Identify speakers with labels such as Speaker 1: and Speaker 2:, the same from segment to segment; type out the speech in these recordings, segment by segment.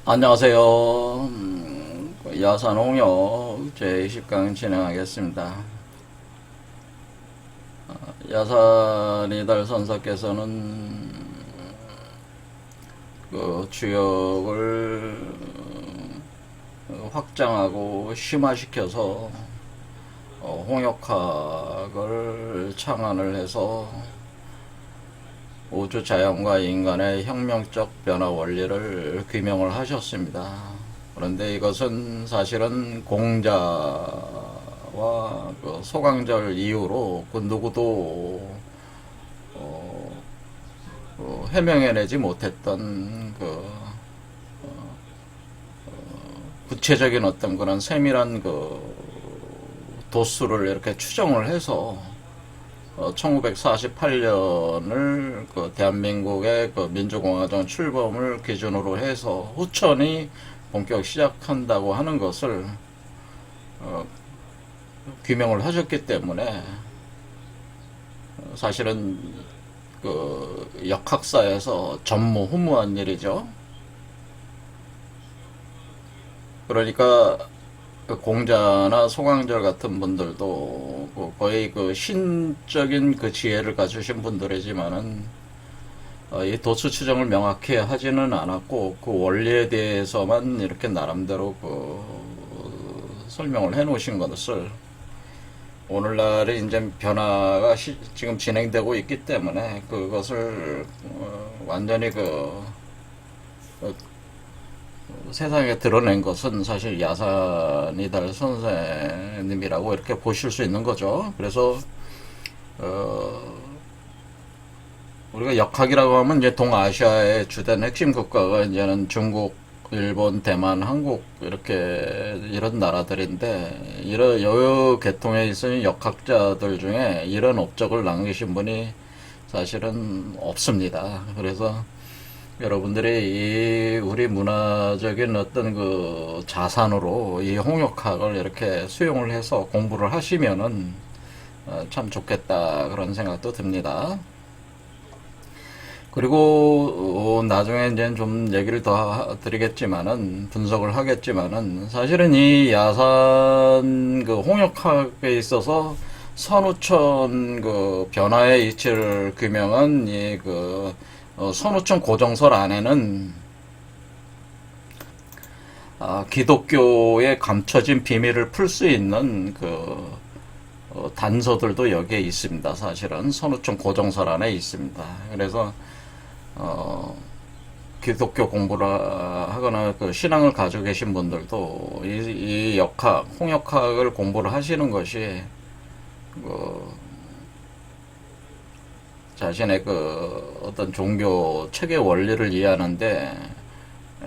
Speaker 1: 안녕하세요. 야산홍역 제20강 진행하겠습니다. 야산이달 선사께서는 그 주역을 확장하고 심화시켜서 홍역학을 창안을 해서 우주 자연과 인간의 혁명적 변화 원리를 규명을 하셨습니다. 그런데 이것은 사실은 공자와 그 소강절 이후로 그 누구도 해명해내지 못했던 그 구체적인 어떤 그런 세밀한 그 도수를 이렇게 추정을 해서 1948년을 그 대한민국의 그 민주공화정 출범을 기준으로 해서 후천이 본격 시작한다고 하는 것을 규명을 하셨기 때문에 사실은 그 역학사에서 전무후무한 일이죠. 그러니까 그 공자나 소강절 같은 분들도 거의 그 신적인 그 지혜를 가지신 분들이지만은 이 도수 추정을 명확히 하지는 않았고 그 원리에 대해서만 이렇게 나름대로 그 설명을 해 놓으신 것을 오늘날에 이제 변화가 지금 진행되고 있기 때문에 그것을 완전히 세상에 드러낸 것은 사실 야산이달 선생님이라고 이렇게 보실 수 있는 거죠. 그래서 우리가 역학이라고 하면 이제 동아시아의 주된 핵심 국가가 이제는 중국, 일본, 대만, 한국 이렇게 이런 나라들인데 이런 여러 계통에 있는 역학자들 중에 이런 업적을 남기신 분이 사실은 없습니다. 그래서 여러분들이 이 우리 문화적인 어떤 그 자산으로 이 홍역학을 이렇게 수용을 해서 공부를 하시면은 참 좋겠다 그런 생각도 듭니다. 그리고 나중에 이제 좀 얘기를 더 드리겠지만은 분석을 하겠지만은 사실은 이 야산 그 홍역학에 있어서 선우천 그 변화의 이치를 규명한 이그 선우천 고정설 안에는 기독교의 감춰진 비밀을 풀 수 있는 그 단서들도 여기에 있습니다. 사실은 선우천 고정설 안에 있습니다. 그래서 기독교 공부를 하거나 그 신앙을 가지고 계신 분들도 이 역학, 홍역학을 공부를 하시는 것이 그 자신의 그 어떤 종교 체계 원리를 이해하는데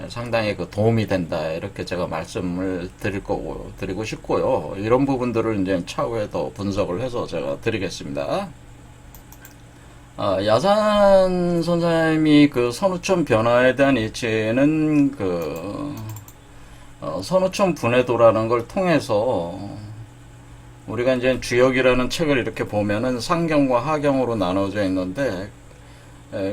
Speaker 1: 상당히 그 도움이 된다 이렇게 제가 말씀을 드리고 싶고요. 이런 부분들을 이제 차후에 더 분석을 해서 제가 드리겠습니다. 야산 선생님이 그 선우천 변화에 대한 이치는 그 선우천 분해도라는 걸 통해서 우리가 이제 주역이라는 책을 이렇게 보면은 상경과 하경으로 나눠져 있는데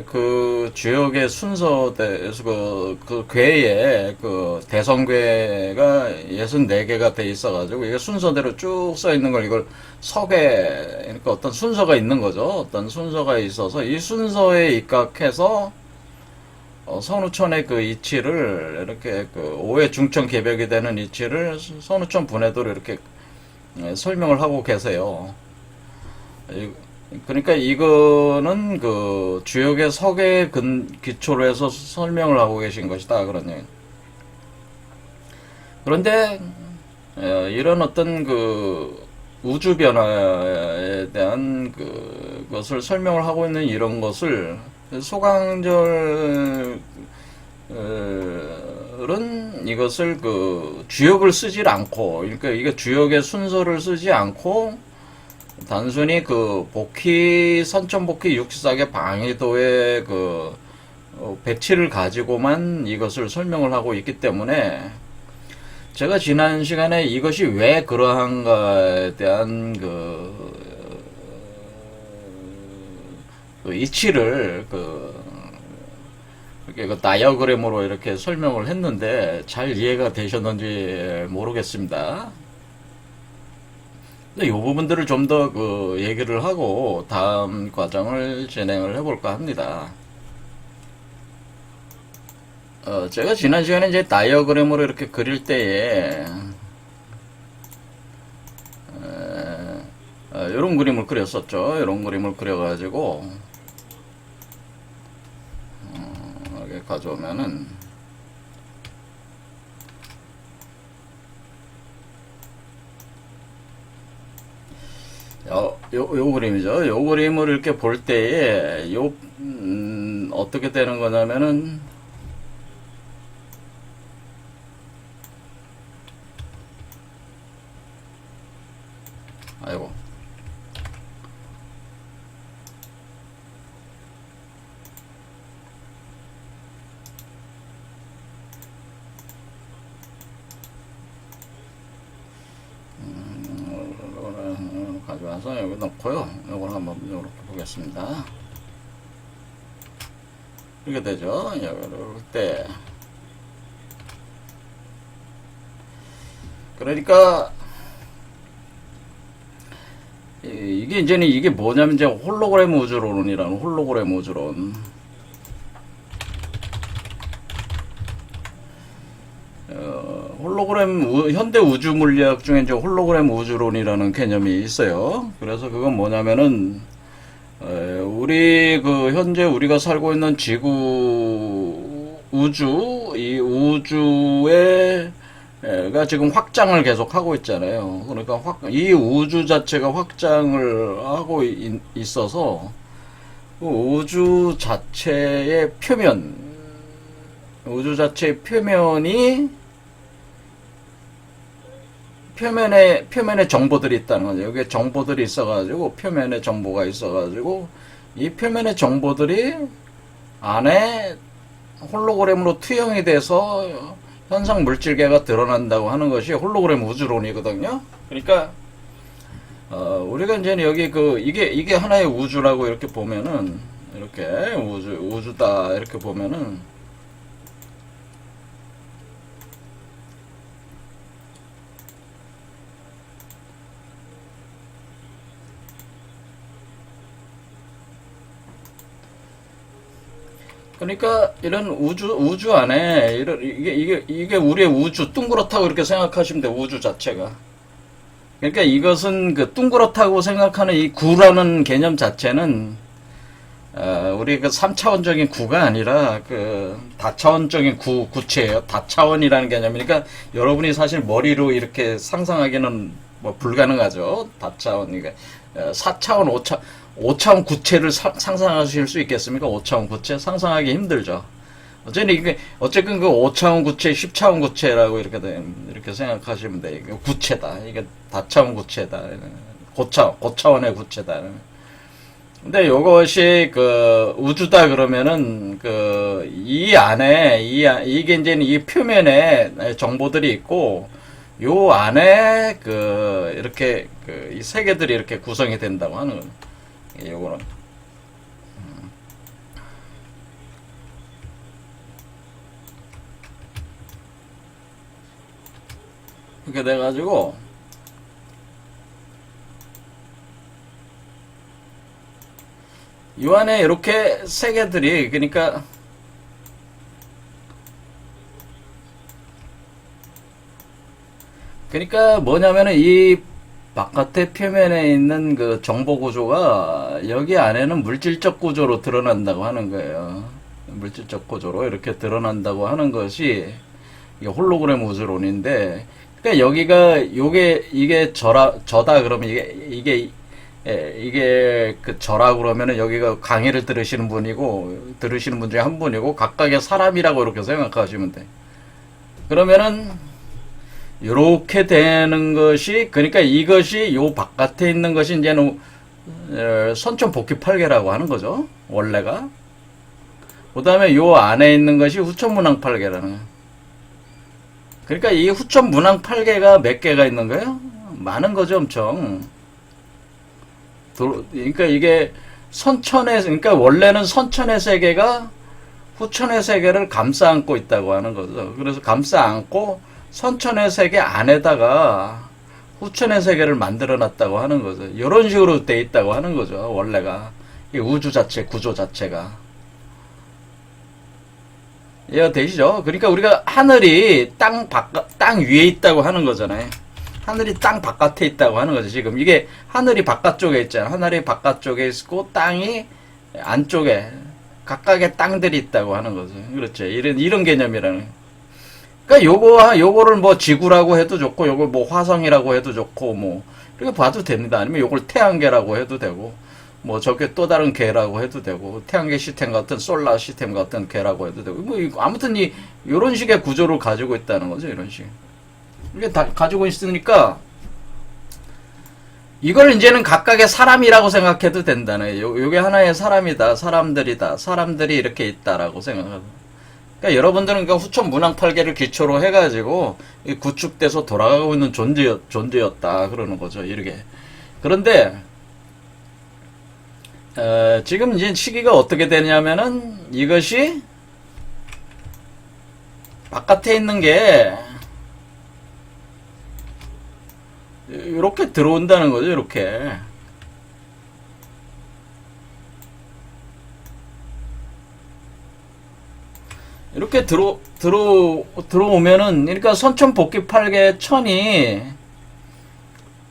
Speaker 1: 그 주역의 순서대에서 그 괴에 그 대성괴가 64개가 돼 있어가지고 이게 순서대로 쭉 써 있는 걸 이걸 서괴 그러니까 어떤 순서가 있는 거죠. 어떤 순서가 있어서 이 순서에 입각해서 선우천의 그 이치를 이렇게 그 5회 중천 개벽이 되는 이치를 선우천 분해도로 이렇게 설명을 하고 계세요. 그러니까 이거는 그 주역의 석에 기초로 해서 설명을 하고 계신 것이다 그런 얘기. 그런데 이런 어떤 그 우주 변화에 대한 그것을 설명을 하고 있는 이런 것을 소강절은 이것을 그 주역을 쓰질 않고 그러니까 이게 주역의 순서를 쓰지 않고 단순히 그 선천복희 64개 방위도의 그 배치를 가지고만 이것을 설명을 하고 있기 때문에 제가 지난 시간에 이것이 왜 그러한가에 대한 그 이치를 이렇게 그 다이어그램으로 이렇게 설명을 했는데 잘 이해가 되셨는지 모르겠습니다. 근데 이 부분들을 좀 더 그 얘기를 하고 다음 과정을 진행을 해볼까 합니다. 제가 지난 시간에 이제 다이어그램으로 이렇게 그릴 때에 이런 그림을 그렸었죠. 이런 그림을 그려가지고 이렇게 가져오면은 요 그림이죠. 요 그림을 이렇게 볼 때에 어떻게 되는 거냐면은 아이고 가져와서 여기 넣고요. 이걸 한번 이렇게 보겠습니다. 이렇게 되죠. 이럴 때 그러니까 이게 이제는 이게 뭐냐면 이제 홀로그램 우주론이라는 홀로그램 우주론. 홀로그램 현대 우주 물리학 중에 이제 홀로그램 우주론이라는 개념이 있어요. 그래서 그건 뭐냐면은 우리 그 현재 우리가 살고 있는 지구 우주 이 우주에 가 지금 확장을 계속 하고 있잖아요. 그러니까 이 우주 자체가 확장을 하고 있어서 그 우주 자체의 우주 자체의 표면에 정보들이 있다는 거죠. 여기에 정보들이 있어가지고 표면에 정보가 있어가지고 이 표면의 정보들이 안에 홀로그램으로 투영이 돼서 현상 물질계가 드러난다고 하는 것이 홀로그램 우주론이거든요. 그러니까 우리가 이제 여기 이게 하나의 우주라고 이렇게 보면은 이렇게 우주다 이렇게 보면은 그러니까 이런 우주 안에 이게 우리의 우주 둥그렇다고 이렇게 생각하시면 돼요. 우주 자체가. 그러니까 이것은 그 둥그렇다고 생각하는 이 구라는 개념 자체는 우리 그 3차원적인 구가 아니라 그 다차원적인 구체예요. 다차원이라는 개념이니까 여러분이 사실 머리로 이렇게 상상하기는 뭐 불가능하죠. 다차원. 그러니까 4차원, 5차원 구체를 상상하실 수 있겠습니까? 5차원 구체? 상상하기 힘들죠. 어쨌든 그 5차원 구체, 10차원 구체라고 이렇게 생각하시면 돼요. 구체다. 이게 다차원 구체다. 고차원의 구체다. 근데 요것이 그 우주다 그러면은 이 안에 이게 이제 이 표면에 정보들이 있고 요 안에 이렇게 이 세계들이 이렇게 구성이 된다고 하는 요거는 그렇게 돼가지고 요 안에 이렇게 세계들이 그러니까 뭐냐면은 이 바깥의 표면에 있는 그 정보 구조가 여기 안에는 물질적 구조로 드러난다고 하는 거예요. 물질적 구조로 이렇게 드러난다고 하는 것이 이게 홀로그램 우주론인데, 그러니까 여기가 이게 저다 그러면 이게 그 저라 그러면은 여기가 강의를 들으시는 분 중에 한 분이고 각각의 사람이라고 이렇게 생각하시면 돼. 그러면은 요렇게 되는 것이, 그러니까 이것이 요 바깥에 있는 것이 이제는 선천 복귀8개라고 하는 거죠. 원래가. 그 다음에 요 안에 있는 것이 후천 문항 8개라는 거예요. 그러니까 이 후천 문항 8개가 몇 개가 있는 거예요? 많은 거죠, 엄청. 그러니까 이게 그러니까 원래는 선천의 세계가 후천의 세계를 감싸 안고 있다고 하는 거죠. 그래서 감싸 안고 선천의 세계 안에다가 후천의 세계를 만들어 놨다고 하는 거죠. 이런 식으로 돼 있다고 하는 거죠. 원래가. 이 우주 자체, 구조 자체가. 이해가 되시죠? 그러니까 우리가 하늘이 땅 위에 있다고 하는 거잖아요. 하늘이 땅 바깥에 있다고 하는 거죠. 지금 이게 하늘이 바깥쪽에 있잖아요. 하늘이 바깥쪽에 있고 땅이 안쪽에 각각의 땅들이 있다고 하는 거죠. 그렇죠. 이런 개념이라는. 그러니까 요거를 뭐 지구라고 해도 좋고, 요걸 뭐 화성이라고 해도 좋고, 뭐 이렇게 봐도 됩니다. 아니면 요걸 태양계라고 해도 되고, 뭐 저게 또 다른 개라고 해도 되고, 태양계 시스템 같은 솔라 시스템 같은 개라고 해도 되고, 뭐 아무튼 요런 식의 구조를 가지고 있다는 거죠. 이런 식. 이게 다 가지고 있으니까 이걸 이제는 각각의 사람이라고 생각해도 된다네. 요게 하나의 사람이다. 사람들이다. 사람들이 이렇게 있다라고 생각하고. 그러니까 여러분들은 그 후천 문항팔계를 기초로 해가지고 구축돼서 돌아가고 있는 존재였다. 그러는 거죠. 이렇게. 그런데 지금 이제 시기가 어떻게 되냐면은 이것이 바깥에 있는 게 이렇게 들어온다는 거죠. 이렇게. 이렇게 들어오면은, 그러니까 선천복귀팔계 천이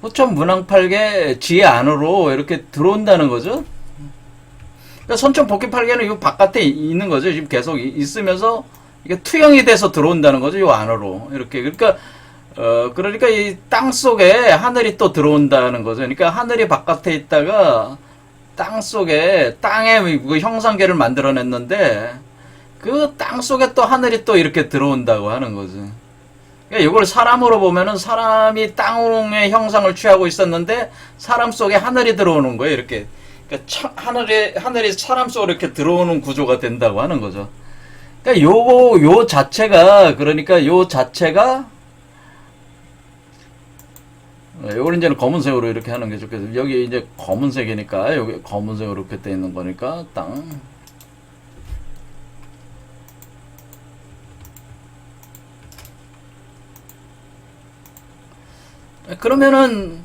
Speaker 1: 후천문항팔계 지혜 안으로 이렇게 들어온다는 거죠. 그러니까 선천복귀팔계는 이 바깥에 있는 거죠. 지금 계속 있으면서 이게 투영이 돼서 들어온다는 거죠. 이 안으로. 이렇게. 그러니까 이 땅 속에 하늘이 또 들어온다는 거죠. 그러니까 하늘이 바깥에 있다가 땅 속에, 땅에 그 형상계를 만들어냈는데, 그 땅 속에 또 하늘이 또 이렇게 들어온다고 하는 거죠. 그러니까 이걸 사람으로 보면은 사람이 땅의 형상을 취하고 있었는데, 사람 속에 하늘이 들어오는 거예요. 이렇게. 그러니까 하늘이 사람 속으로 이렇게 들어오는 구조가 된다고 하는 거죠. 그러니까 요 자체가, 요걸 이제는 검은색으로 이렇게 하는 게 좋겠어요. 여기 이제 검은색이니까, 여기 검은색으로 이렇게 돼 있는 거니까, 땅. 그러면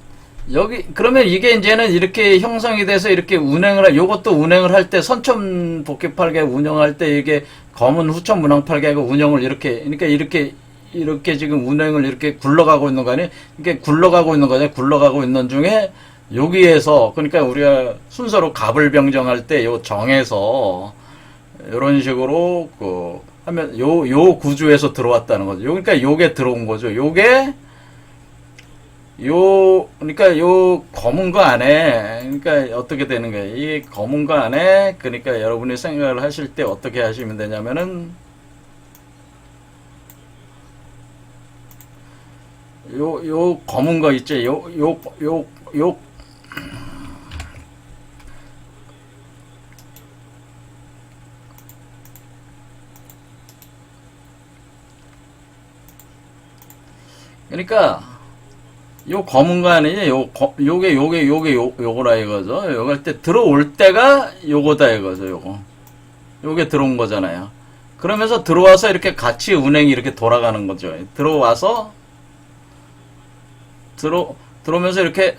Speaker 1: 이게 이제는 이렇게 형성이 돼서 이렇게 요것도 운행을 할 때, 선천 복귀팔계 운영할 때 이게 검은 후천 문항팔계가 운영을 그러니까 이렇게 지금 운행을 이렇게 굴러가고 있는 거 아니에요? 이게 굴러가고 있는 거잖아요. 굴러가고 있는 중에 여기에서 그러니까 우리가 순서로 갑을 병정할 때 요 정에서 이런 식으로 하면 요 구조에서 들어왔다는 거죠. 그러니까 요게 들어온 거죠. 그러니까 요 검은 거 안에 그러니까 어떻게 되는 거예요? 이 검은 거 안에 그러니까 여러분이 생각을 하실 때 어떻게 하시면 되냐면은 요 검은 거 있지? 그러니까 요 검은 거 안에 요거라 이거죠. 요거 할 때 들어올 때가 요거다 이거죠. 요게 들어온 거잖아요. 그러면서 들어와서 이렇게 같이 운행이 이렇게 돌아가는 거죠. 들어오면서 이렇게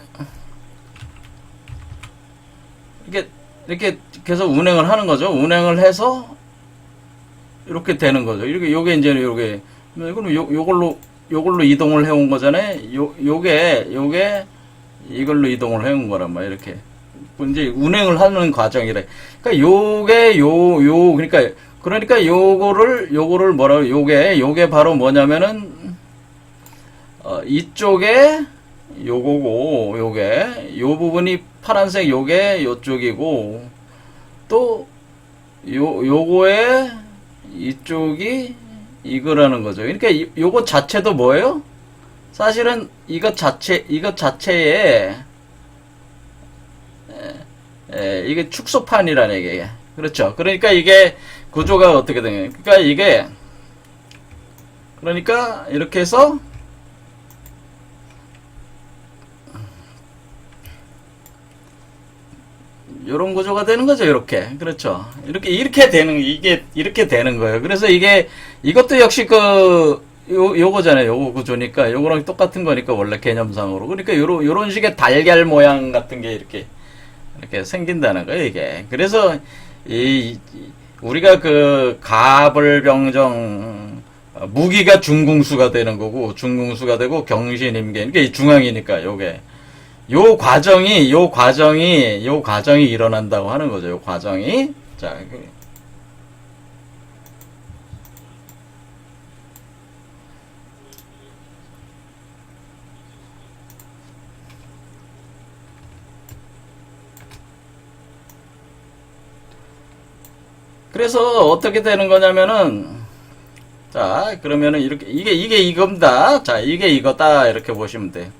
Speaker 1: 계속 운행을 하는 거죠. 운행을 해서 이렇게 되는 거죠. 요게 이제 그럼 요걸로 이동을 해온 거잖아요. 요게 이걸로 이동을 해온 거란 말이야. 이렇게 이제 운행을 하는 과정이래. 그러니까 요거를 뭐라고 요게 바로 뭐냐면은 이쪽에 요거고 요 부분이 파란색 요쪽이고 또 요거에 이쪽이 이거라는 거죠. 그러니까 요거 자체도 뭐예요? 사실은 이것 자체에 이게 축소판이라는 얘기예요. 그렇죠. 그러니까 이게 구조가 어떻게 되냐. 그러니까 이렇게 해서 요런 구조가 되는 거죠. 이렇게. 그렇죠. 이렇게 되는, 이게, 이렇게 되는 거예요. 그래서 이것도 역시 요거잖아요. 요거 구조니까, 요거랑 똑같은 거니까, 원래 개념상으로. 그러니까 요런 식의 달걀 모양 같은 게 이렇게 생긴다는 거예요, 이게. 그래서, 우리가 가벌병정, 무기가 중궁수가 되는 거고, 중궁수가 되고, 경신임계. 그러니까 이 중앙이니까, 요게. 요 과정이 일어난다고 하는 거죠. 요 과정이. 자, 그래서 어떻게 되는 거냐면은, 자, 그러면은 이게 이겁니다. 자, 이게 이거다. 이렇게 보시면 돼요.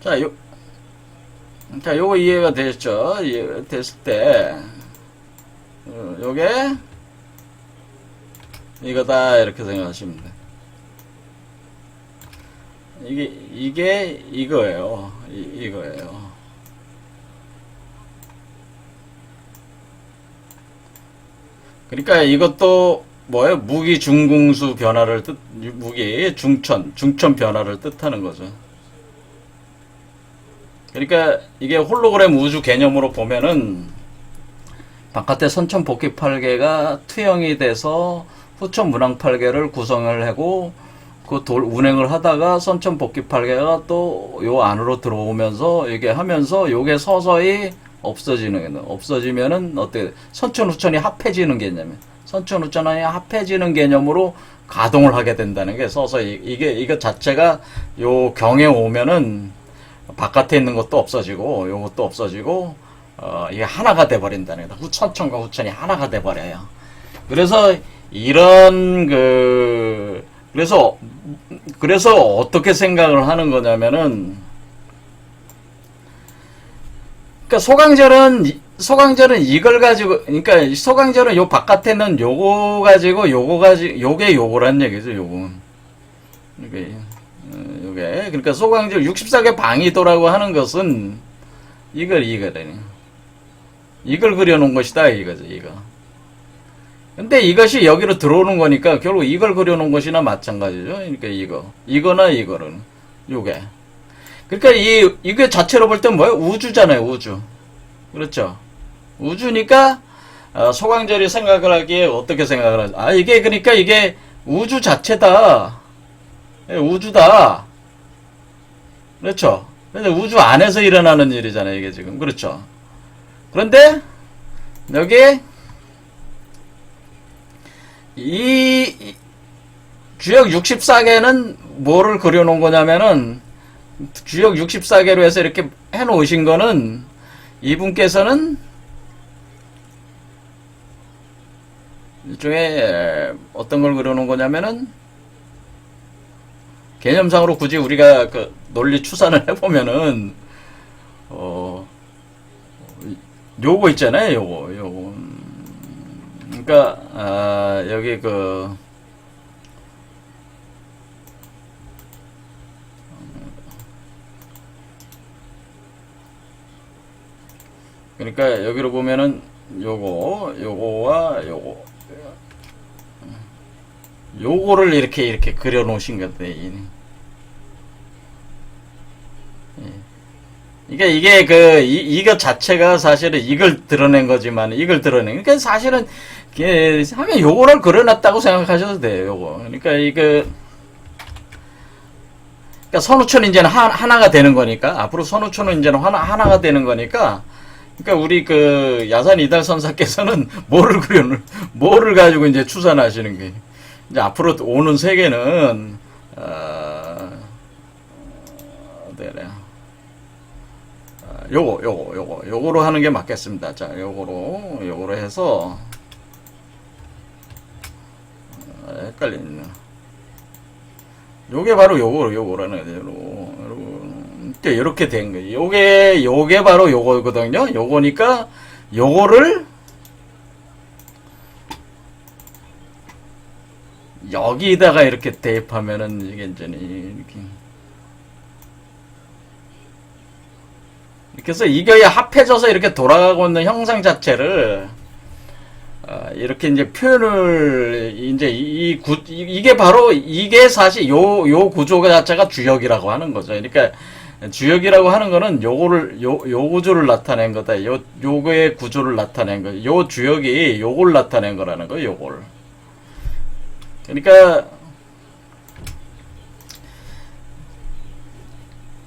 Speaker 1: 자, 요거 이해가 됐죠? 이해가 됐을 때, 요게, 이거다, 이렇게 생각하시면 돼. 이게 이거예요. 이거예요. 그러니까 이것도 뭐예요? 무기 중궁수 변화를 무기 중천 변화를 뜻하는 거죠. 그러니까 이게 홀로그램 우주 개념으로 보면은 바깥에 선천 복귀 8개가 투영이 돼서 후천 문항 8개를 구성을 하고 그 운행을 하다가 선천 복귀 8개가 또 요 안으로 들어오면서 이게 하면서 요게 서서히 없어지면은 어떻게 선천 후천이 합해지는 개념이에요. 선천 후천이 합해지는 개념으로 가동을 하게 된다는 게 서서히 이거 자체가 요 경에 오면은 바깥에 있는 것도 없어지고 요것도 없어지고 이게 하나가 돼 버린다는 거다. 선천과 후천이 하나가 돼 버려요. 그래서 이런 그래서 어떻게 생각을 하는 거냐면은 그러니까 소강절은 이걸 가지고 그러니까 소강절은 요 바깥에는 요거 가지고 요게 요거란 얘기죠. 요거 요게 그러니까 소강절 64개 방위도라고 하는 것은 이걸 그려놓은 것이다 이거죠. 이거. 근데 이것이 여기로 들어오는 거니까 결국 이걸 그려놓은 것이나 마찬가지죠. 그러니까 이거나 이거는 요게. 그러니까 이게 자체로 볼 땐 뭐예요? 우주잖아요. 우주. 그렇죠. 우주니까 소강절이 생각을 하기에 어떻게 생각을 하죠? 이게 그러니까 이게 우주 자체다. 우주다. 그렇죠. 근데 우주 안에서 일어나는 일이잖아요. 이게 지금. 그렇죠. 그런데 여기 이 주역 64개는 뭐를 그려놓은 거냐면은 주역 64개로 해서 이렇게 해놓으신 거는 이분께서는 일종의 어떤 걸 그려놓은 거냐면은 개념상으로 굳이 우리가 논리 추산을 해보면은 요거 있잖아요. 요거 그러니까 여기 그러니까 여기로 보면은 요거와 요거를 이렇게 그려 놓으신 건데 이게 이거 자체가 사실은 이걸 드러낸 거지만 그러니까 사실은 하면 요거를 그려놨다고 생각하셔도 돼요. 요거 그러니까 그러니까 선우촌 이제는 하나가 되는 거니까 앞으로 선우촌은 이제는 하나가 되는 거니까 그러니까 우리 야산 이달 선사께서는 뭐를 가지고 이제 추산하시는 게 이제 앞으로 오는 세계는 요거로 하는 게 맞겠습니다. 자, 요거로 해서 헷갈리네. 요게 바로 요거라는 거죠. 이렇게 된 거예요. 요게 바로 요거거든요. 요거니까 요거를 여기다가 이렇게 대입하면은 이게 이제 이렇게. 그래서 이게 합해져서 이렇게 돌아가고 있는 형상 자체를 이렇게 이제 표현을 이제 이게 바로 이게 사실 요 구조가 자체가 주역이라고 하는 거죠. 그러니까 주역이라고 하는 거는 요 구조를 나타낸 거다. 요거의 구조를 나타낸 거. 요 주역이 요걸 나타낸 거라는 거예요. 요걸.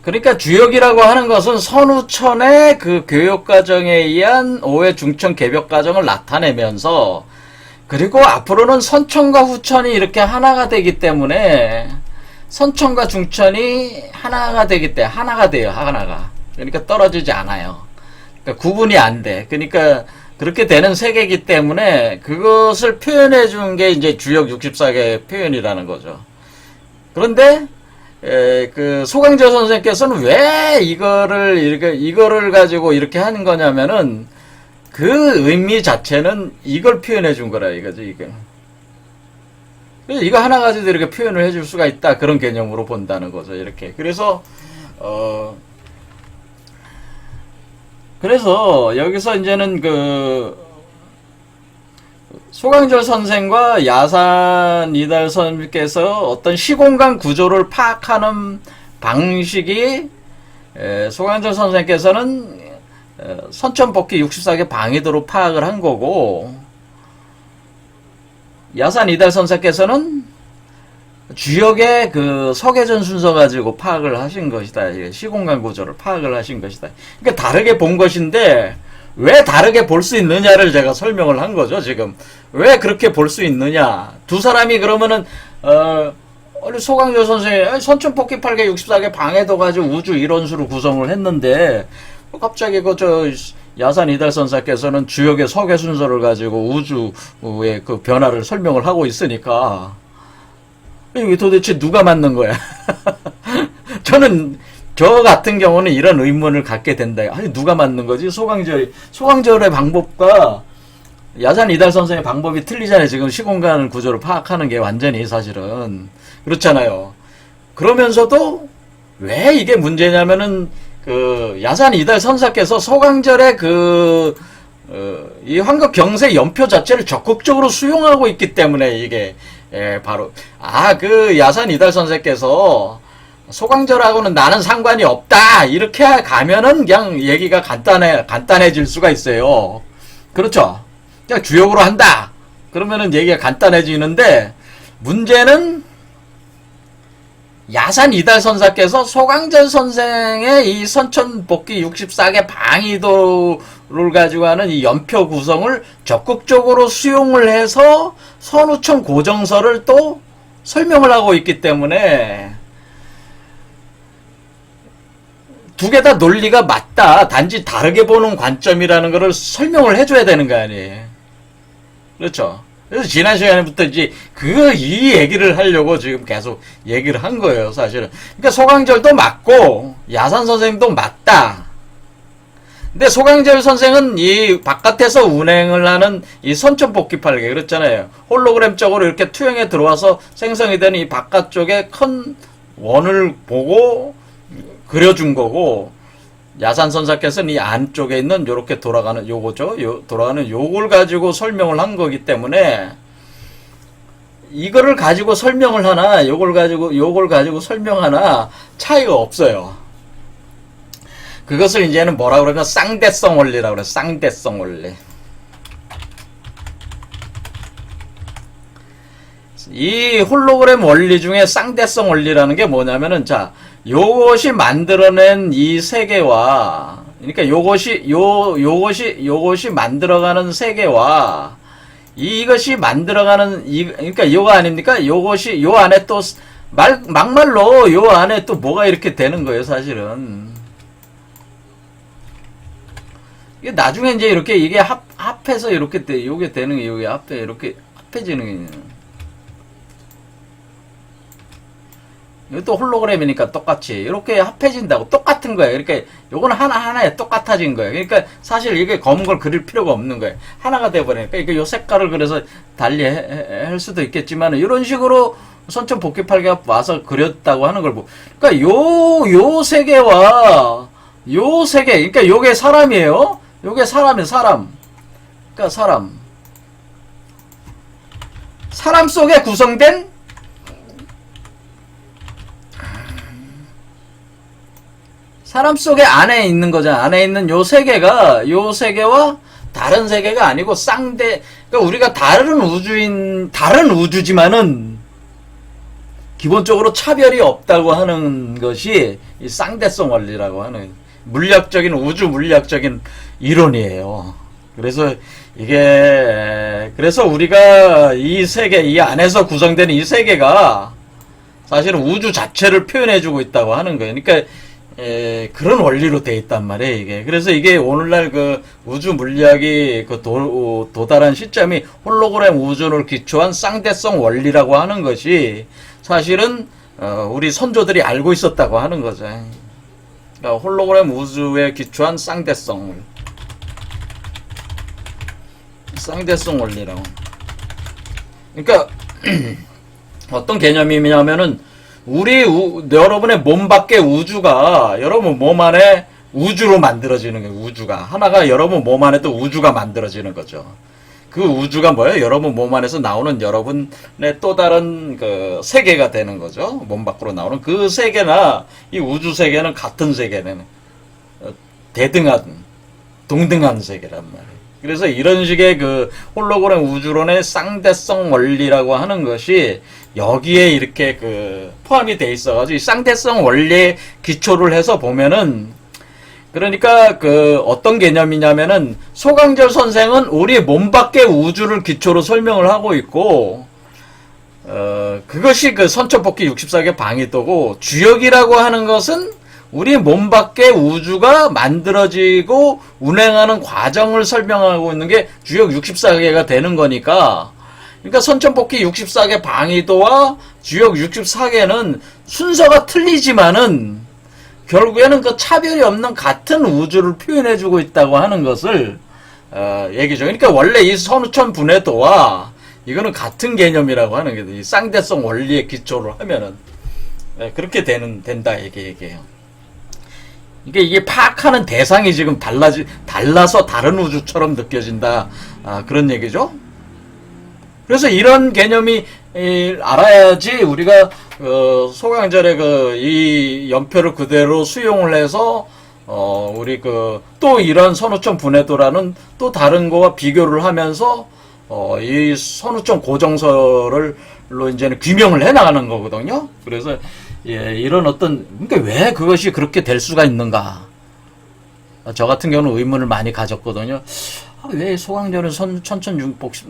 Speaker 1: 그러니까 주역이라고 하는 것은 선우천의 그 교육과정에 의한 오해 중천 개벽과정을 나타내면서, 그리고 앞으로는 선천과 후천이 이렇게 하나가 되기 때문에 선천과 중천이 하나가 되기 때문에 하나가 돼요. 하나가. 그러니까 떨어지지 않아요. 그러니까 구분이 안 돼. 그러니까 그렇게 되는 세계이기 때문에 그것을 표현해 준 게 이제 주역 64개 표현이라는 거죠. 그런데 그 소강조 선생께서는 왜 이거를 가지고 이렇게 하는 거냐면은 그 의미 자체는 이걸 표현해 준 거라 이거죠, 이게. 이거 하나 가지고 이렇게 표현을 해줄 수가 있다. 그런 개념으로 본다는 거죠, 이렇게. 그래서 여기서 이제는 그 소강절 선생과 야산 이달 선생께서 어떤 시공간 구조를 파악하는 방식이, 소강절 선생께서는 선천복귀 64개 방위도로 파악을 한 거고, 야산 이달 선생께서는 주역의 그 서계전 순서 가지고 파악을 하신 것이다. 시공간 구조를 파악을 하신 것이다. 그러니까 다르게 본 것인데, 왜 다르게 볼 수 있느냐를 제가 설명을 한 거죠, 지금. 왜 그렇게 볼 수 있느냐. 두 사람이 그러면은, 소강조 선생이 선천폭기 8개, 64개 방해도 가지고 우주 이론수로 구성을 했는데, 갑자기 야산 이달 선사께서는 주역의 서계 순서를 가지고 우주의 그 변화를 설명을 하고 있으니까, 이게 도대체 누가 맞는 거야? 저 같은 경우는 이런 의문을 갖게 된다. 아니, 누가 맞는 거지? 소강절의 방법과 야산 이달 선생의 방법이 틀리잖아요. 지금 시공간 구조를 파악하는 게 완전히 사실은. 그렇잖아요. 그러면서도 왜 이게 문제냐면은, 야산 이달 선사께서 소강절의 이 환극 경세 연표 자체를 적극적으로 수용하고 있기 때문에 이게, 바로, 야산 이달 선생께서 소강절하고는 나는 상관이 없다. 이렇게 가면은 그냥 얘기가 간단해질 수가 있어요. 그렇죠? 그냥 주역으로 한다. 그러면은 얘기가 간단해지는데, 문제는 야산 이달 선사께서 소강절 선생의 이 선천복귀 64개 방위도를 가지고 하는 이 연표 구성을 적극적으로 수용을 해서 선우천 고정서를 또 설명을 하고 있기 때문에, 두 개 다 논리가 맞다. 단지 다르게 보는 관점이라는 것을 설명을 해줘야 되는 거 아니에요. 그렇죠? 그래서 지난 시간부터 이제 이 얘기를 하려고 지금 계속 얘기를 한 거예요, 사실은. 그러니까 소강절도 맞고, 야산 선생도 맞다. 근데 소강절 선생은 이 바깥에서 운행을 하는 이 선천복귀 8개, 그렇잖아요. 홀로그램적으로 이렇게 투영에 들어와서 생성이 되는 이 바깥쪽에 큰 원을 보고, 그려준 거고, 야산 선사께서는 이 안쪽에 있는 요렇게 돌아가는 요거죠. 돌아가는 요걸 가지고 설명을 한 거기 때문에, 이거를 가지고 설명을 하나, 요걸 가지고 설명하나 차이가 없어요. 그것을 이제는 뭐라 그러면 쌍대성 원리라고 그래요. 쌍대성 원리. 이 홀로그램 원리 중에 쌍대성 원리라는 게 뭐냐면은, 요것이 만들어낸 이 세계와, 그러니까 요것이 만들어가는 세계와, 이것이 만들어가는, 그러니까 요거 아닙니까? 요것이, 요 안에 또, 막말로 요 안에 또 뭐가 이렇게 되는 거예요, 사실은. 이게 나중에 이제 이렇게 이게 합해서 이렇게 요게 되는 게, 요게 이렇게 합해지는 게, 이것도 홀로그램이니까 똑같이 이렇게 합해진다고 똑같은 거예요. 이렇게 요거는 하나하나에 똑같아진 거예요. 그러니까 사실 이게 검은 걸 그릴 필요가 없는 거예요. 하나가 돼버리니까 이게 요 색깔을 그래서 달리 할 수도 있겠지만 이런 식으로 선천 복귀팔개가 와서 그렸다고 하는 걸 보고, 그러니까 요 세 개와 요 세 개, 그러니까 요게 사람이에요. 요게 사람이에요. 사람. 그러니까 사람 속에 구성된 사람 속에 안에 있는 거잖아. 안에 있는 요 세 개가 요 세 개와 다른 세계가 아니고 쌍대. 그러니까 우리가 다른 우주지만은 기본적으로 차별이 없다고 하는 것이 이 쌍대성 원리라고 하는 우주 물리학적인 이론이에요. 그래서 그래서 우리가 이 세계, 이 안에서 구성되는 이 세계가 사실은 우주 자체를 표현해주고 있다고 하는 거예요. 그러니까 그런 원리로 돼 있단 말이에요, 이게. 그래서 이게 오늘날 그 우주 물리학이 그 도달한 시점이 홀로그램 우주를 기초한 쌍대성 원리라고 하는 것이 사실은 우리 선조들이 알고 있었다고 하는 거죠. 그러니까 홀로그램 우주에 기초한 쌍대성 원리라고. 그러니까 어떤 개념이냐면은 여러분의 몸 밖의 우주가 여러분 몸 안에 우주로 만들어지는 거예요. 우주가 하나가 여러분 몸 안에 또 우주가 만들어지는 거죠. 그 우주가 뭐예요? 여러분 몸 안에서 나오는 여러분의 또 다른 그 세계가 되는 거죠. 몸 밖으로 나오는 그 세계나 이 우주 세계는 같은 세계는 동등한 세계란 말이에요. 그래서 이런 식의 그 홀로그램 우주론의 쌍대성 원리라고 하는 것이 여기에 이렇게 그 포함이 돼 있어가지고 이 쌍대성 원리에 기초를 해서 보면은, 그러니까 그 어떤 개념이냐면은 소강절 선생은 우리 몸 밖의 우주를 기초로 설명을 하고 있고, 그것이 그 선천복귀 64개 방위도고, 주역이라고 하는 것은 우리 몸 밖의 우주가 만들어지고 운행하는 과정을 설명하고 있는 게 주역 64개가 되는 거니까, 그러니까 선천복귀 64개 방위도와 주역 64개는 순서가 틀리지만은 결국에는 그 차별이 없는 같은 우주를 표현해주고 있다고 하는 것을 얘기죠. 그러니까 원래 이 선우천 분해도와 이거는 같은 개념이라고 하는 게 이 쌍대성 원리의 기초를 하면은 그렇게 된다 이게 얘기해요. 이게 파악하는 대상이 지금 달라서 다른 우주처럼 느껴진다. 그런 얘기죠. 그래서 이런 개념이 알아야지 우리가 소강절의 이 연표를 그대로 수용을 해서 우리 또 이런 선우점 분해도라는 또 다른 거와 비교를 하면서 이 선우점 고정설로 이제는 규명을 해 나가는 거거든요. 그래서 이런 그러니까 왜 그것이 그렇게 될 수가 있는가? 저 같은 경우는 의문을 많이 가졌거든요. 왜 소강절은 선천복귀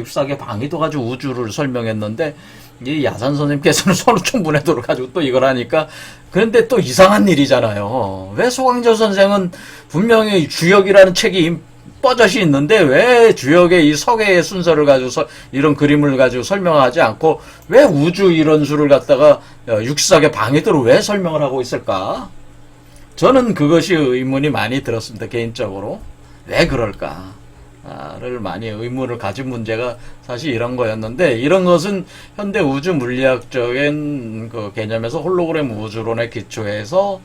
Speaker 1: 64개 방위도 가지고 우주를 설명했는데 이 야산 선생님께서는 선우총 분해도를 가지고 또 이걸 하니까, 그런데 또 이상한 일이잖아요. 왜 소강절 선생은 분명히 주역이라는 책이 뻐젓이 있는데 왜 주역의 이 석의 순서를 가지고 이런 그림을 가지고 설명하지 않고 왜 우주 이론수를 갖다가 64개 방위도를 왜 설명을 하고 있을까? 저는 그것이 의문이 많이 들었습니다. 개인적으로. 왜 그럴까를 많이 의문을 가진 문제가 사실 이런 거였는데, 이런 것은 현대 우주 물리학적인 그 개념에서 홀로그램 우주론에 기초해서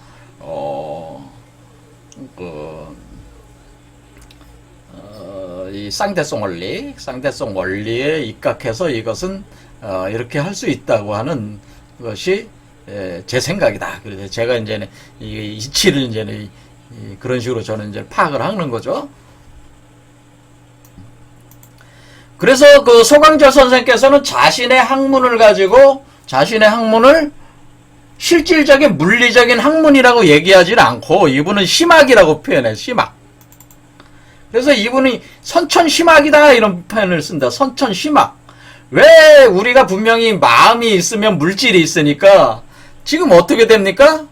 Speaker 1: 이 쌍대성 원리에 입각해서 이것은 이렇게 할 수 있다고 하는 것이 제 생각이다. 그래서 제가 이제는 이 이치를 이제는 그런 식으로 저는 이제 파악을 하는 거죠. 그래서 그 소강절 선생께서는 자신의 학문을 실질적인 물리적인 학문이라고 얘기하지 않고 이분은 심학이라고 표현해요. 심학. 그래서 이분이 선천심학이다 이런 표현을 쓴다. 선천심학. 왜 우리가 분명히 마음이 있으면 물질이 있으니까 지금 어떻게 됩니까?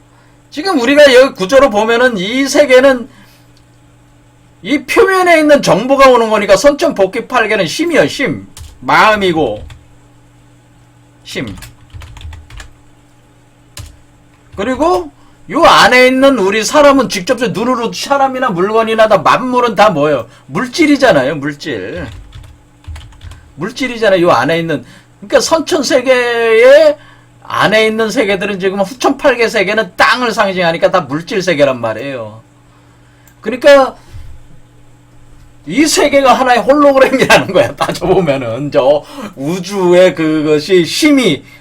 Speaker 1: 지금 우리가 여기 구조로 보면은 이 세계는 이 표면에 있는 정보가 오는 거니까 선천복귀8개는 심이요. 심. 마음이고 심. 그리고 요 안에 있는 우리 사람은 직접적 눈으로 사람이나 물건이나 다 만물은 다 뭐예요? 물질이잖아요. 물질이잖아요. 요 안에 있는. 그러니까 선천 세계의 안에 있는 세계들은 지금 후천 8개 세계는 땅을 상징하니까 다 물질 세계란 말이에요. 그러니까 이 세계가 하나의 홀로그램이라는 거야. 따져보면은 저 우주의 그것이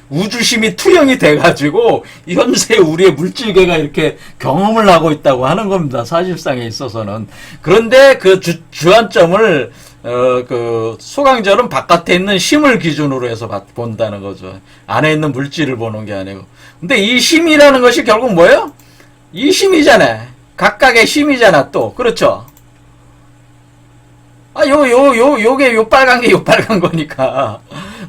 Speaker 1: 우주심이 투영이 돼가지고 현재 우리의 물질계가 이렇게 경험을 하고 있다고 하는 겁니다. 사실상에 있어서는. 그런데 그 주안점을 그 소강절은 바깥에 있는 심을 기준으로 해서 본다는 거죠. 안에 있는 물질을 보는 게 아니고. 근데 이 심이라는 것이 결국 뭐예요? 이 심이잖아. 각각의 심이잖아, 또. 그렇죠? 요게 요 빨간 게 요 빨간 거니까.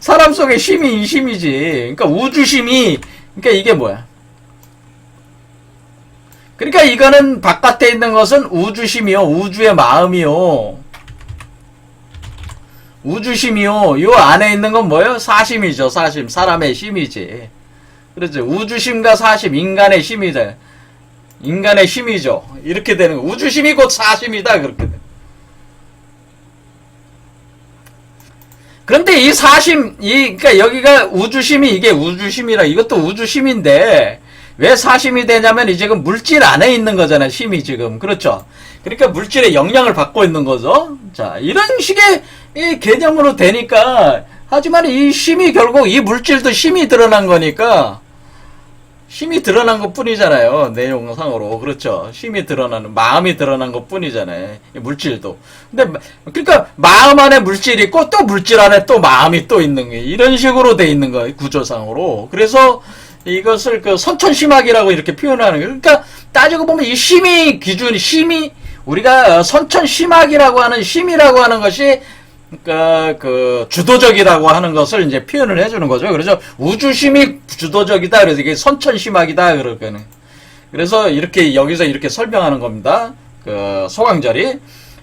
Speaker 1: 사람 속의 심이 이 심이지. 그러니까 우주심이, 그러니까 이게 뭐야? 그러니까 이거는 바깥에 있는 것은 우주심이요. 우주의 마음이요. 우주심이요. 요 안에 있는 건 뭐예요? 사심이죠. 사심. 사람의 심이지. 그렇죠. 우주심과 사심. 인간의 심이다. 인간의 심이죠. 이렇게 되는 거. 우주심이 곧 사심이다. 그렇게 돼. 그런데 이 사심, 그러니까 여기가 우주심이 이게 우주심이라 이것도 우주심인데 왜 사심이 되냐면 이 지금 물질 안에 있는 거잖아요. 심이 지금. 그렇죠. 그러니까 물질의 영향을 받고 있는 거죠. 자, 이런 식의 이 개념으로 되니까 하지만 이 심이 결국 이 물질도 심이 드러난 거니까 힘이 드러난 것 뿐이잖아요. 내용상으로. 그렇죠. 힘이 드러나는, 마음이 드러난 것 뿐이잖아요. 물질도. 근데, 그러니까, 마음 안에 물질이 있고, 또 물질 안에 또 마음이 또 있는 게, 이런 식으로 돼 있는 거예요. 구조상으로. 그래서, 이것을 그 선천심학이라고 이렇게 표현하는 거예요. 그러니까, 따지고 보면 이 심이, 우리가 선천심학이라고 하는, 심이라고 하는 것이, 그러니까 그 주도적이라고 하는 것을 이제 표현을 해주는 거죠. 그래서 우주심이 주도적이다. 그래서 이게 선천심학이다. 그러거든. 그래서 이렇게 여기서 이렇게 설명하는 겁니다. 그 소강절이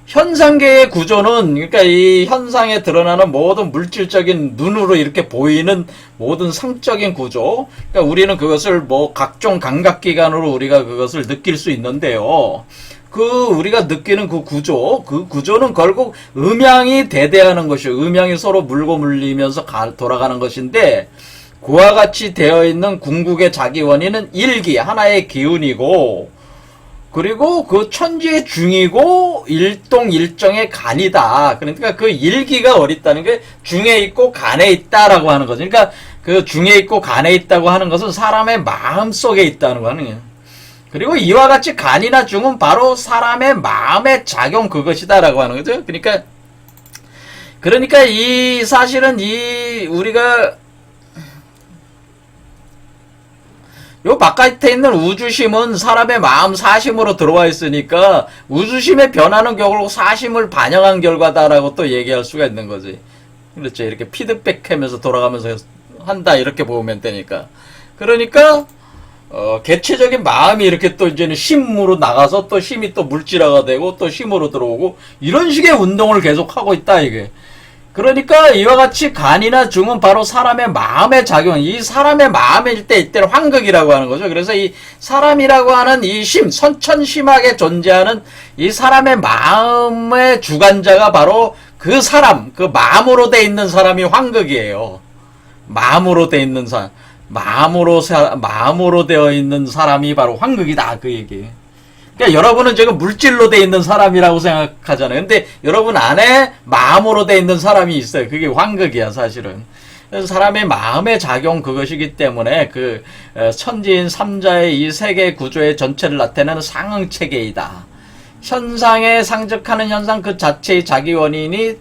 Speaker 1: 현상계의 구조는 그러니까 이 현상에 드러나는 모든 물질적인 눈으로 이렇게 보이는 모든 상적인 구조. 그러니까 우리는 그것을 뭐 각종 감각기관으로 우리가 그것을 느낄 수 있는데요. 우리가 느끼는 그 구조는 결국 음양이 대대하는 것이요. 음양이 서로 물고 물리면서 돌아가는 것인데, 그와 같이 되어 있는 궁극의 자기 원인은 일기, 하나의 기운이고, 그리고 그 천지의 중이고, 일동일정의 간이다. 그러니까 그 일기가 어디 있다는 게 중에 있고 간에 있다라고 하는 거죠. 그러니까 그 중에 있고 간에 있다고 하는 것은 사람의 마음 속에 있다는 거 하는 거예요. 그리고 이와 같이 간이나 중은 바로 사람의 마음의 작용 그것이다라고 하는 거죠. 그러니까 이 사실은 우리가 요 바깥에 있는 우주심은 사람의 마음 사심으로 들어와 있으니까 우주심의 변화는 결국 사심을 반영한 결과다라고 또 얘기할 수가 있는 거지. 그렇죠. 이렇게 피드백하면서 돌아가면서 한다 이렇게 보면 되니까. 그러니까 개체적인 마음이 이렇게 또 이제는 심으로 나가서 또 힘이 또 물질화가 되고 또 힘으로 들어오고 이런 식의 운동을 계속하고 있다 이게. 그러니까 이와 같이 간이나 중은 바로 사람의 마음의 작용, 이 사람의 마음일 때 이때는 환극이라고 하는 거죠. 그래서 이 사람이라고 하는 이 심, 선천심학에 존재하는 이 사람의 마음의 주관자가 바로 그 사람, 그 마음으로 돼 있는 사람이 환극이에요. 마음으로 돼 있는 사람. 마음으로 되어 있는 사람이 바로 환극이다. 그 얘기. 그러니까 여러분은 지금 물질로 되어 있는 사람이라고 생각하잖아요. 근데 여러분 안에 마음으로 되어 있는 사람이 있어요. 그게 환극이야, 사실은. 그래서 사람의 마음의 작용 그것이기 때문에 그 천지인 삼자의 이 세계 구조의 전체를 나타내는 상응체계이다. 현상에 상적하는 현상 그 자체의 자기 원인이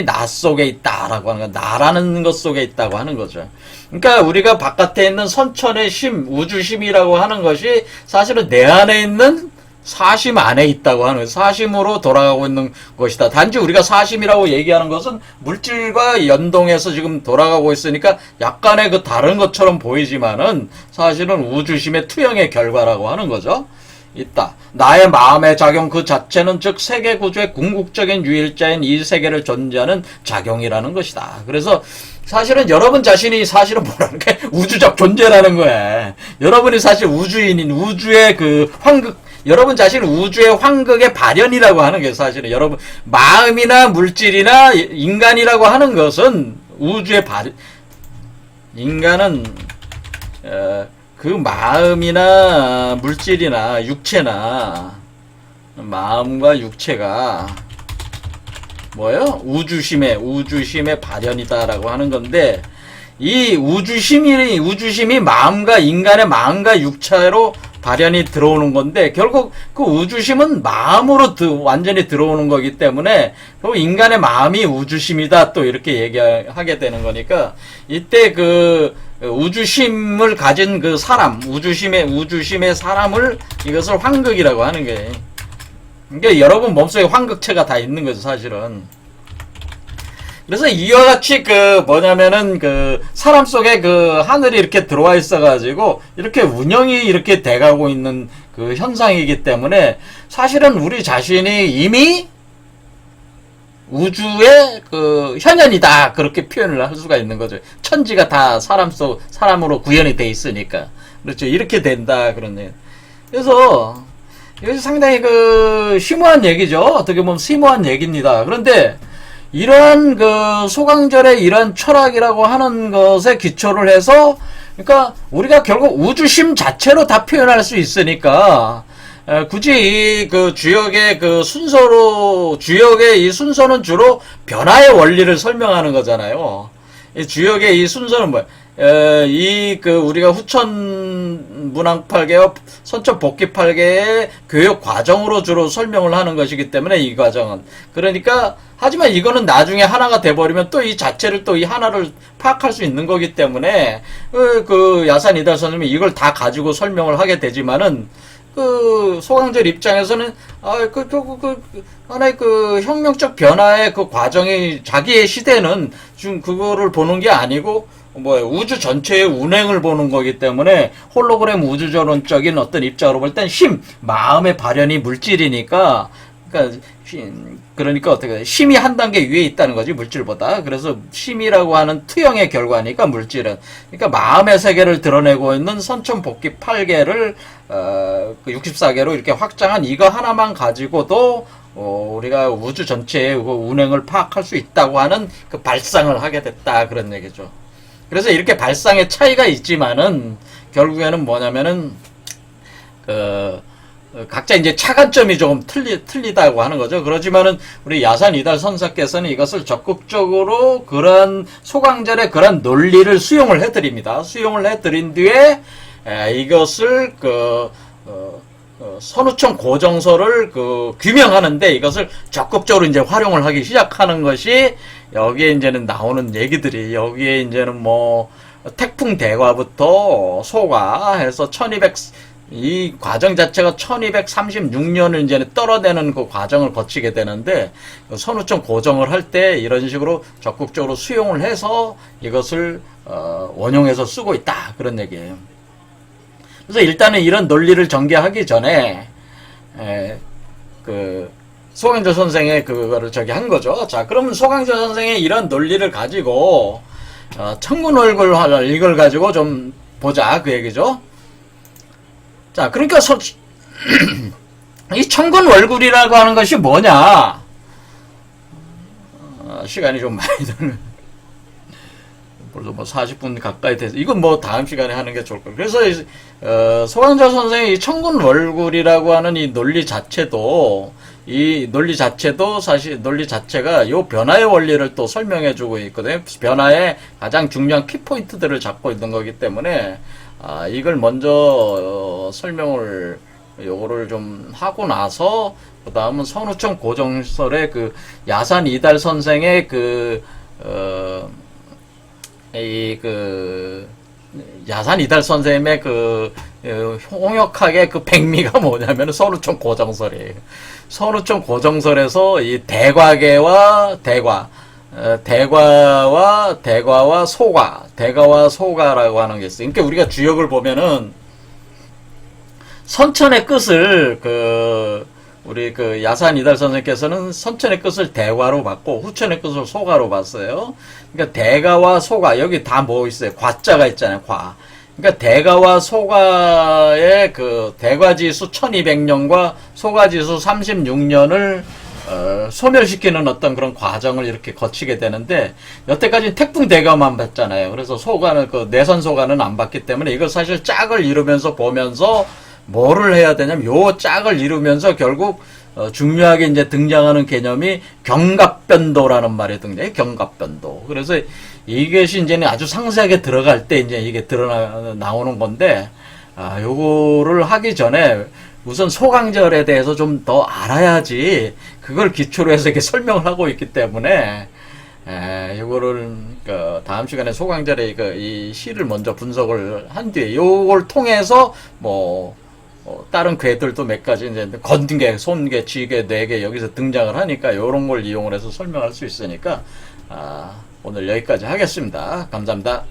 Speaker 1: 나 속에 있다라고 하는 거, 나라는 것 속에 있다고 하는 거죠. 그러니까 우리가 바깥에 있는 선천의 심, 우주심이라고 하는 것이 사실은 내 안에 있는 사심 안에 있다고 하는 거예요. 사심으로 돌아가고 있는 것이다. 단지 우리가 사심이라고 얘기하는 것은 물질과 연동해서 지금 돌아가고 있으니까 약간의 그 다른 것처럼 보이지만은 사실은 우주심의 투영의 결과라고 하는 거죠. 있다. 나의 마음의 작용 그 자체는 즉 세계 구조의 궁극적인 유일자인 이 세계를 존재하는 작용이라는 것이다. 그래서 사실은 여러분 자신이 사실은 뭐랄까 우주적 존재라는 거야. 여러분이 사실 우주인인 우주의 그 환극, 여러분 자신은 우주의 환극의 발현이라고 하는 게 사실은 여러분 마음이나 물질이나 인간이라고 하는 것은 우주의 인간은 그 마음이나 물질이나 육체나 마음과 육체가 뭐예요? 우주심의 발현이다라고 하는 건데, 이 우주심이 마음과 인간의 마음과 육체로 발현이 들어오는 건데, 결국 그 우주심은 마음으로 완전히 들어오는 거기 때문에, 결국 인간의 마음이 우주심이다 또 이렇게 얘기하게 되는 거니까, 이때 그 우주심을 가진 그 사람, 우주심의 사람을 이것을 환극이라고 하는 거예요. 그러니까 여러분 몸속에 환극체가 다 있는 거죠, 사실은. 그래서 이와 같이 뭐냐면은 사람 속에 하늘이 이렇게 들어와 있어가지고 이렇게 운영이 이렇게 돼가고 있는 그 현상이기 때문에 사실은 우리 자신이 이미 우주의 현현이다. 그렇게 표현을 할 수가 있는 거죠. 천지가 다 사람으로 구현이 돼 있으니까. 그렇죠. 이렇게 된다. 그런 얘기. 그래서 이것이 상당히 심오한 얘기죠. 어떻게 보면 심오한 얘기입니다. 그런데 이러한 소강절의 이러한 철학이라고 하는 것에 기초를 해서, 그러니까 우리가 결국 우주심 자체로 다 표현할 수 있으니까 굳이 이 주역의 주역의 이 순서는 주로 변화의 원리를 설명하는 거잖아요. 이 주역의 이 순서는 뭐야? 우리가 후천 문항팔계와 선천 복귀팔계의 교육 과정으로 주로 설명을 하는 것이기 때문에 이 과정은. 그러니까, 하지만 이거는 나중에 하나가 돼버리면 또 이 자체를 또 이 하나를 파악할 수 있는 거기 때문에, 야산 이달 선생님이 이걸 다 가지고 설명을 하게 되지만은, 소강절 입장에서는, 하나의 혁명적 변화의 과정이 자기의 시대는 지금 그거를 보는 게 아니고, 우주 전체의 운행을 보는 거기 때문에 홀로그램 우주전론적인 어떤 입장으로 볼 땐 마음의 발현이 물질이니까, 그러니까 어떻게 심이 한 단계 위에 있다는 거지, 물질보다. 그래서 심이라고 하는 투영의 결과니까 물질은. 그러니까 마음의 세계를 드러내고 있는 선천복귀 8개를 64개로 이렇게 확장한 이거 하나만 가지고도 우리가 우주 전체의 운행을 파악할 수 있다고 하는 발상을 하게 됐다, 그런 얘기죠. 그래서 이렇게 발상의 차이가 있지만은 결국에는 뭐냐면은 각자 이제 차관점이 조금 틀리다고 하는 거죠. 그렇지만은 우리 야산 이달 선사께서는 이것을 적극적으로 그런 소강절의 그런 논리를 수용을 해드립니다. 수용을 해드린 뒤에 이것을 선우청 고정서를 규명하는데 이것을 적극적으로 이제 활용을 하기 시작하는 것이 여기에 이제는 나오는 얘기들이, 여기에 이제는 태풍 대과부터 소가 해서 이 과정 자체가 1236년을 이제 떨어내는 그 과정을 거치게 되는데, 선우청 고정을 할 때 이런 식으로 적극적으로 수용을 해서 이것을 원용해서 쓰고 있다, 그런 얘기예요. 그래서 일단은 이런 논리를 전개하기 전에 소강절 선생의 그거를 한 거죠. 자, 그러면 소강절 선생의 이런 논리를 가지고 천군월굴 이걸 가지고 좀 보자, 그 얘기죠. 자, 그러니까 이 천군월굴이라고 하는 것이 뭐냐? 시간이 좀 많이 드는. 벌써 40분 가까이 돼서 이건 다음 시간에 하는 게 좋을 거예요. 그래서 소강절 선생의 이 천군월굴이라고 하는 이 논리 자체도 사실 논리 자체가 요 변화의 원리를 또 설명해 주고 있거든요. 변화의 가장 중요한 키포인트들을 잡고 있는 거기 때문에 이걸 먼저 설명을 요거를 좀 하고 나서 그 다음은 선우청 고정설의 야산 이달 선생의 야산 이달 선생님의 홍역하게 백미가 뭐냐면 선우청 고정설이에요. 선우청 고정설에서 이 대과계와 대과와 소가라고 하는 게 있어요. 그러니까 우리가 주역을 보면은 선천의 끝을 우리 그 야산 이달 선생께서는 선천의 끝을 대과로 봤고 후천의 끝을 소과로 봤어요. 그러니까 대가와 소가 여기 다 뭐 있어요? 과자가 있잖아요. 과. 그러니까 대가와 소가의 그 대과지수 1200년과 소가지수 36년을 소멸시키는 어떤 그런 과정을 이렇게 거치게 되는데 여태까지 태풍 대가만 봤잖아요. 그래서 소가는 그 내선 소가는 안 봤기 때문에 이거 사실 짝을 이루면서 보면서 뭐를 해야 되냐면 요 짝을 이루면서 결국 중요하게 이제 등장하는 개념이 경갑변도라는 말이 등장해요. 경갑변도. 그래서 이것이 이제는 아주 상세하게 들어갈 때 이제 이게 나오는 건데, 요거를 하기 전에 우선 소강절에 대해서 좀 더 알아야지 그걸 기초로 해서 이렇게 설명을 하고 있기 때문에, 요거를, 다음 시간에 소강절에 이 시를 먼저 분석을 한 뒤에 요걸 통해서 다른 괴들도 몇 가지 이제 건개, 손개, 쥐개, 뇌개 여기서 등장을 하니까 요런 걸 이용을 해서 설명할 수 있으니까 오늘 여기까지 하겠습니다. 감사합니다.